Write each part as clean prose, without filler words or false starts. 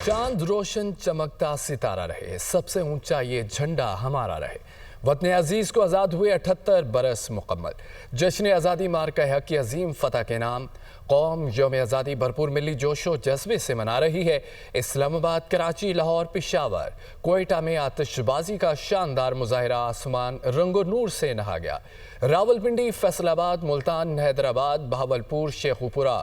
चांद रोशन चमकता सितारा रहे, सबसे ऊंचा ये झंडा हमारा रहे। वतन अजीज को आज़ाद हुए 78 बरस मुकम्मल। जश्न आज़ादी मार्का हक की अजीम फतह के नाम कौम यौम आज़ादी भरपूर मिली जोशो जज्बे से मना रही है। इस्लामाबाद, कराची, लाहौर, पेशावर, कोयटा में आतिशबाजी का शानदार मुजाहिरा आसमान रंगो नूर से नहा गया। रावलपिंडी, फैसलाबाद, मुल्तान, हैदराबाद, बहावलपुर, शेखुपुरा,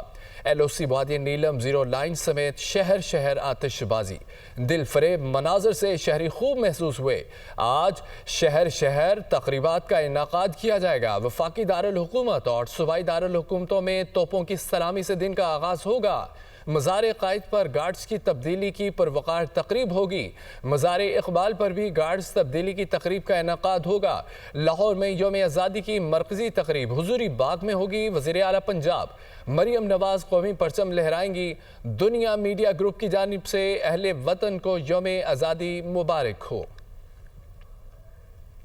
LOC, वादी नीलम, जीरो लाइन समेत शहर शहर आतिशबाजी दिल फरेब मनाजर से शहरी खूब महसूस हुए। आज शहर शहर तकरीबात का इनाकाद किया जाएगा। वफाकी दारुल हुकूमत और सूबाई दारुल हुकूमतों में तोपों की सलामी से दिन का आगाज होगा। मज़ार कायद पर गार्ड्स की तब्दीली की परवकार तकरीब होगी। मज़ार इकबाल पर भी गार्ड्स तब्दीली की तकरीब का इनाकाद होगा। लाहौर में यौम आज़ादी की मरकजी तकरीब हुजूरी बाग में होगी। वज़ीर आला पंजाब मरियम नवाज कौमी परचम लहराएंगी। दुनिया मीडिया ग्रुप की जानिब से अहले वतन को यौम आज़ादी मुबारक हो।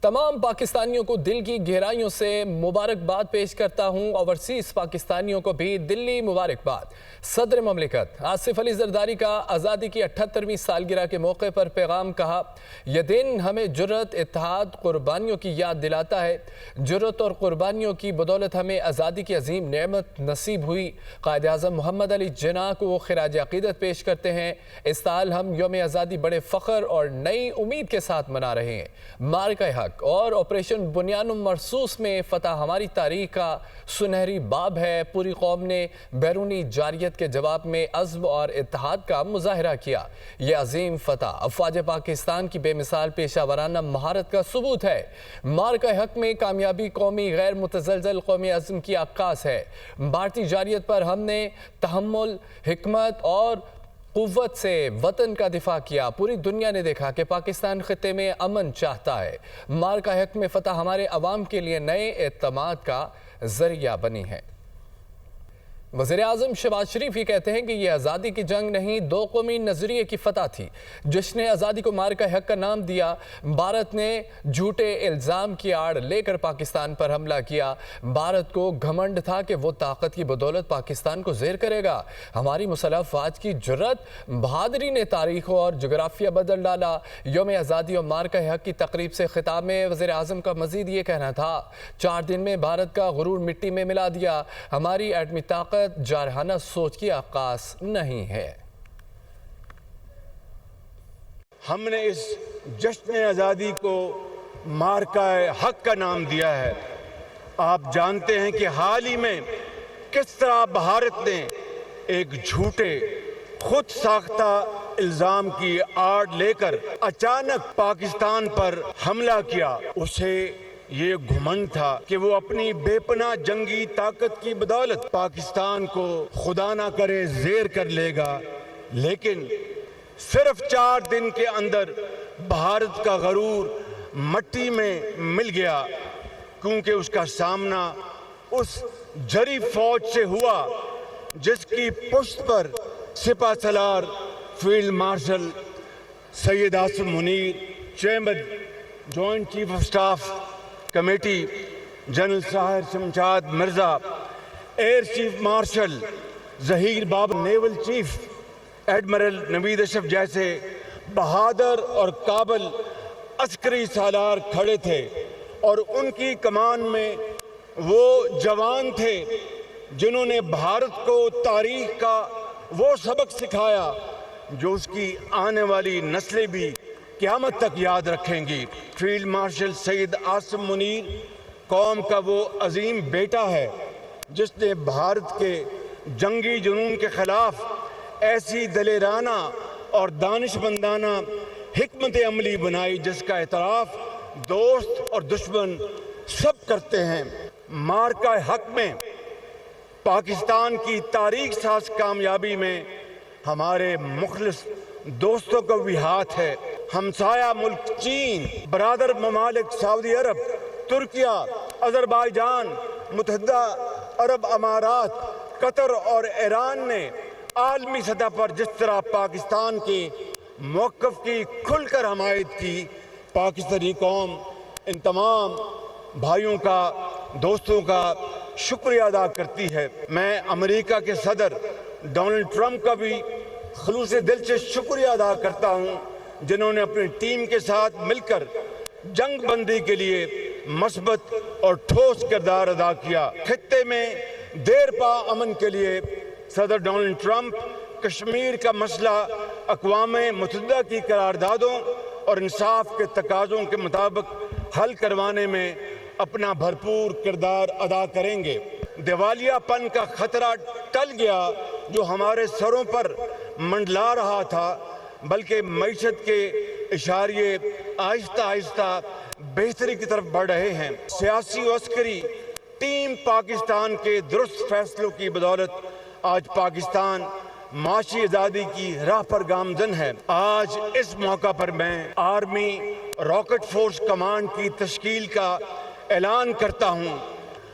तमाम पाकिस्तानियों को दिल की गहराइयों से मुबारकबाद पेश करता हूँ। ओवरसीज़ पाकिस्तानियों को भी दिल्ली मुबारकबाद। सदर ममलिकत आसिफ अली जरदारी का आज़ादी की 78वीं सालगिरह के मौके पर पैगाम कहा, यह दिन हमें जुर्रत, इत्तेहाद, कुर्बानियों की याद दिलाता है। जुर्रत और कुर्बानियों की बदौलत हमें आज़ादी की अजीम नेमत नसीब हुई। कायद आज़म मोहम्मद अली जिन्ना को खिराज अक़ीदत पेश करते हैं। इस साल हम यौम आज़ादी बड़े फ़ख्र और नई उम्मीद के साथ मना रहे हैं। मार्का हक और ऑपरेशन बुनियानुम मरसूस में फतह हमारी तारीख का सुनहरी बाब है। पूरी कौम ने बैरूनी जारियत के जवाब में अज़्म और इत्तेहाद का मुजाहिरा किया। यह अजीम फतह अफ़वाज पाकिस्तान की बेमिसाल पेशावराना महारत का सबूत है। मार्का हक में कामयाबी कौमी गैर मुतज़लज़ल कौमी अज़्म की अक्कास है। भारतीय जारियत पर हमने तहम्मुल, हिकमत और कुव्वत से वतन का दिफा किया। पूरी दुनिया ने देखा कि पाकिस्तान खित्ते में अमन चाहता है। मार्का हक में फतह हमारे अवाम के लिए नए एतमाद का जरिया बनी है। वज़ीर आज़म शहबाज शरीफ ही कहते हैं कि यह आज़ादी की जंग नहीं, दो कौमी नज़रिए की फतह थी। जिसने आज़ादी को मार्का हक का नाम दिया, भारत ने झूठे इल्ज़ाम की आड़ लेकर पाकिस्तान पर हमला किया। भारत को घमंड था कि वो ताकत की बदौलत पाकिस्तान को ज़ेर करेगा। हमारी मुसल्लह अफ़वाज की जुर्रत, बहादुरी ने तारीख़ और जोग्राफिया बदल डाला। यौम आज़ादी और मार्का हक की तकरीब से खिताब में वज़ीर आज़म का मज़ीद ये कहना था, 4 दिन में भारत का गुरूर मिट्टी में मिला दिया। हमारी एटमी ताकत जारहाना सोच की आकाश नहीं है। हमने इस जश्न आज़ादी को मार्का हक का नाम दिया है। आप जानते हैं कि हाल ही में किस तरह भारत ने एक झूठे खुद साख्ता इल्जाम की आड़ लेकर अचानक पाकिस्तान पर हमला किया। उसे ये घुमंड था कि वो अपनी बेपनाह जंगी ताकत की बदौलत पाकिस्तान को खुदा ना करे ज़ेर कर लेगा। लेकिन सिर्फ 4 दिन के अंदर भारत का गरूर मट्टी में मिल गया, क्योंकि उसका सामना उस जरी फौज से हुआ जिसकी पुश्त पर सिपा सलार field marshal Syed Asim Munir, chairman joint chief of staff committee general Sahir Shamshad Mirza, air chief marshal Zaheer Babar, naval chief admiral Naveed Ashraf जैसे बहादुर और काबिल अस्करी सालार खड़े थे। और उनकी कमान में वो जवान थे जिन्होंने भारत को तारीख का वो सबक सिखाया जो उसकी आने वाली नस्लें भी क़यामत तक याद रखेंगी। फील्ड मार्शल सैयद आसिम मुनीर कौम का वो अजीम बेटा है जिसने भारत के जंगी जुनून के खिलाफ ऐसी दलेराना और दानिशमंदाना हिकमत अमली बनाई जिसका एतराफ़ दोस्त और दुश्मन सब करते हैं। मार्का हक में पाकिस्तान की तारीख साज कामयाबी में हमारे मुखलिस दोस्तों का भी हाथ है। हमसाया मुल्क चीन, बरादर ममालिक सऊदी अरब, तुर्किया, अज़रबैजान, मुत्तहिदा अरब अमारात, कतर और ईरान ने आलमी सतह पर जिस तरह पाकिस्तान के मौक़िफ़ की खुलकर हमायत की, पाकिस्तानी कौम इन तमाम भाइयों का, दोस्तों का शुक्रिया अदा करती है। मैं अमेरिका के सदर डोनाल्ड ट्रंप का भी خلوص دل سے شکریہ ادا کرتا ہوں جنہوں نے اپنی ٹیم کے ساتھ مل کر جنگ بندی کے لیے مثبت اور ٹھوس کردار ادا کیا۔ خطے میں دیر پا امن کے لیے صدر ڈونلڈ ٹرمپ کشمیر کا مسئلہ اقوام متحدہ کی قراردادوں اور انصاف کے تقاضوں کے مطابق حل کروانے میں اپنا بھرپور کردار ادا کریں گے۔ دیوالیہ پن کا خطرہ ٹل گیا جو ہمارے سروں پر منڈلا رہا تھا، بلکہ معیشت کے اشاریے آہستہ آہستہ بہتری کی طرف بڑھ رہے ہیں۔ سیاسی و عسکری ٹیم پاکستان کے درست فیصلوں کی بدولت آج پاکستان معاشی آزادی کی راہ پر گامزن ہے۔ آج اس موقع پر میں آرمی راکٹ فورس کمانڈ کی تشکیل کا اعلان کرتا ہوں۔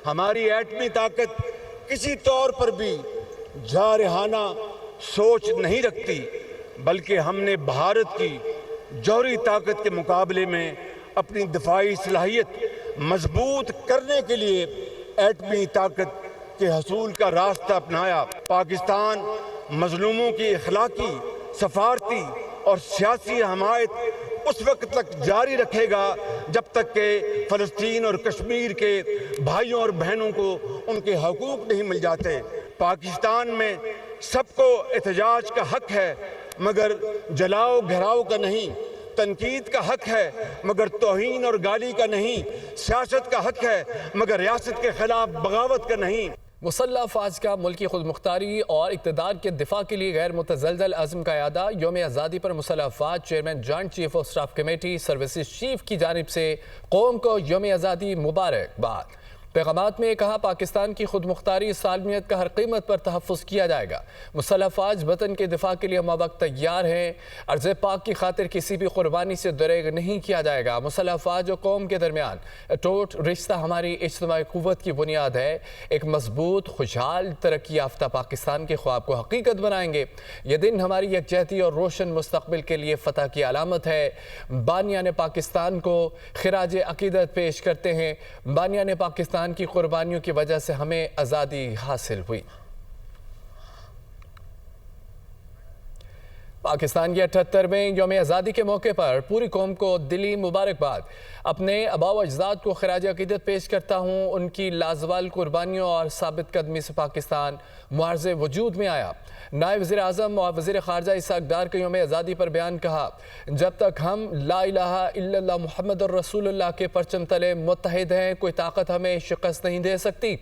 ہماری ایٹمی طاقت کسی طور پر بھی جارحانہ سوچ نہیں رکھتی، بلکہ ہم نے بھارت کی جوہری طاقت کے مقابلے میں اپنی دفاعی صلاحیت مضبوط کرنے کے لیے ایٹمی طاقت کے حصول کا راستہ اپنایا۔ پاکستان مظلوموں کی اخلاقی، سفارتی اور سیاسی حمایت اس وقت تک جاری رکھے گا جب تک کہ فلسطین اور کشمیر کے بھائیوں اور بہنوں کو ان کے حقوق نہیں مل جاتے۔ پاکستان میں سب کو احتجاج کا حق ہے مگر جلاؤ گھراؤ کا نہیں، تنقید کا حق ہے مگر توہین اور گالی کا نہیں، سیاست کا حق ہے مگر ریاست کے خلاف بغاوت کا نہیں۔ مسلح افواج کا ملکی خود مختاری اور اقتدار کے دفاع کے لیے غیر متزلزل عزم کا اعادہ۔ یوم آزادی پر مسلح افواج chairman joint chief of staff committee services chief کی جانب سے قوم کو یوم آزادی مبارکباد۔ پیغامات میں کہا پاکستان کی خود مختاری سالمیت کا ہر قیمت پر تحفظ کیا جائے گا۔ مسلح افواج وطن کے دفاع کے لیے مابوقت تیار ہیں۔ ارض پاک کی خاطر کسی بھی قربانی سے دریغ نہیں کیا جائے گا۔ مسلح افواج اور قوم کے درمیان اٹوٹ رشتہ ہماری اجتماعی قوت کی بنیاد ہے۔ ایک مضبوط، خوشحال، ترقی یافتہ پاکستان کے خواب کو حقیقت بنائیں گے۔ یہ دن ہماری یکجہتی اور روشن مستقبل کے لیے فتح کی علامت ہے۔ بانیان پاکستان کو خراج عقیدت پیش کرتے ہیں۔ بانیان پاکستان کی قربانیوں کی وجہ سے ہمیں آزادی حاصل ہوئی۔ پاکستان کے 78ویں یوم آزادی کے موقع پر پوری قوم کو دلی مبارکباد۔ اپنے آباء و اجداد کو خراج عقیدت پیش کرتا ہوں۔ ان کی لازوال قربانیوں اور ثابت قدمی سے پاکستان معرض وجود میں آیا۔ نائب وزیر اعظم اور وزیر خارجہ اسحاق ڈار کا یوم آزادی پر بیان کہا، جب تک ہم لا الہ الا اللہ محمد الرسول اللہ کے پرچم تلے متحد ہیں، کوئی طاقت ہمیں شکست نہیں دے سکتی۔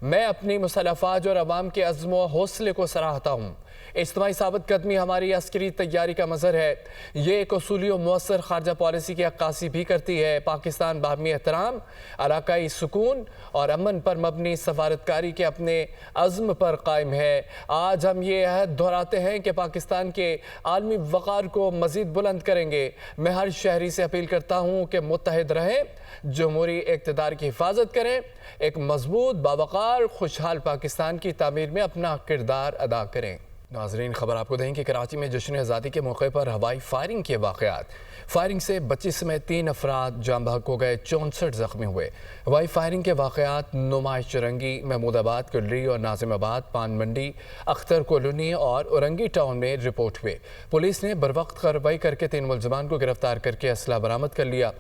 میں اپنی مسلح افواج اور عوام کے عزم و حوصلے کو سراہتا ہوں۔ اجتماعی ثابت قدمی ہماری عسکری تیاری کا مظہر ہے۔ یہ ایک اصولی و مؤثر خارجہ پالیسی کی عکاسی بھی کرتی ہے۔ پاکستان باہمی احترام، علاقائی سکون اور امن پر مبنی سفارتکاری کے اپنے عزم پر قائم ہے۔ آج ہم یہ عہد دہراتے ہیں کہ پاکستان کے عالمی وقار کو مزید بلند کریں گے۔ میں ہر شہری سے اپیل کرتا ہوں کہ متحد رہیں، جمہوری اقتدار کی حفاظت کریں، ایک مضبوط، باوقار، خوشحال پاکستان کی تعمیر میں اپنا کردار ادا کریں۔ ناظرین، خبر آپ کو دیں کہ کراچی میں جشن آزادی کے موقع پر ہوائی فائرنگ کے واقعات، فائرنگ سے 25 سمیت 3 افراد جاں بحق ہو گئے، 64 زخمی ہوئے۔ ہوائی فائرنگ کے واقعات نمائش چرنگی، محمود آباد، کلری اور ناظم آباد، پان منڈی، اختر کالونی اور اورنگی ٹاؤن میں رپورٹ ہوئے۔ پولیس نے بروقت کارروائی کر کے 3 ملزمان کو گرفتار کر کے اسلحہ برآمد کر لیا۔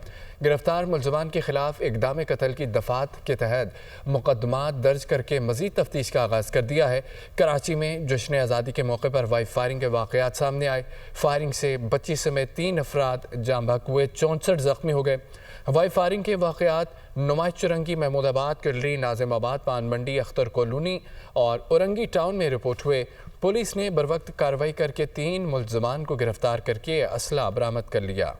گرفتار ملزمان کے خلاف اقدام قتل کی دفعات کے تحت مقدمات درج کر کے مزید تفتیش کا آغاز کر دیا ہے۔ کراچی میں جشن آزادی کے موقع پر ہوائی فائرنگ کے واقعات سامنے آئے۔ فائرنگ سے 25 سمیت 3 افراد جاں بحق ہوئے، 64 زخمی ہو گئے۔ ہوائی فائرنگ کے واقعات نمائش چرنگی، محمود آباد، کلری، ناظم آباد، پان منڈی، اختر کالونی اور اورنگی ٹاؤن میں رپورٹ ہوئے۔ پولیس نے بروقت کارروائی کر کے 3 ملزمان کو گرفتار کر کے اسلحہ برآمد کر لیا۔